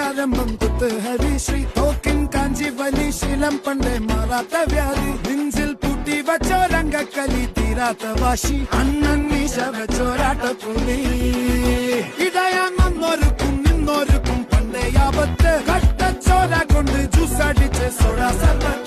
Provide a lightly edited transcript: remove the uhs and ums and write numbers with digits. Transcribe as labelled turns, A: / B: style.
A: ആരംഭം കുത്ത് ഹരിശ്രീ തോക്കിൻ കാഞ്ചി വലി ശീലം പണ്ടേ മാറാത്ത വ്യാധി നെഞ്ചിൽ പൂട്ടി വച്ചോരംഗക്കലി തീരാത്ത വാശി അണ്ണൻ മീശ വെച്ചോരാട്ട പുലി ഇടയാന്നൊരുക്കും നിന്നൊരുക്കും പണ്ടേ ആപത്ത് കട്ടച്ചോര കൊണ്ട് ജ്യൂസ് അടിച്ച് സോഡ സർബത്ത്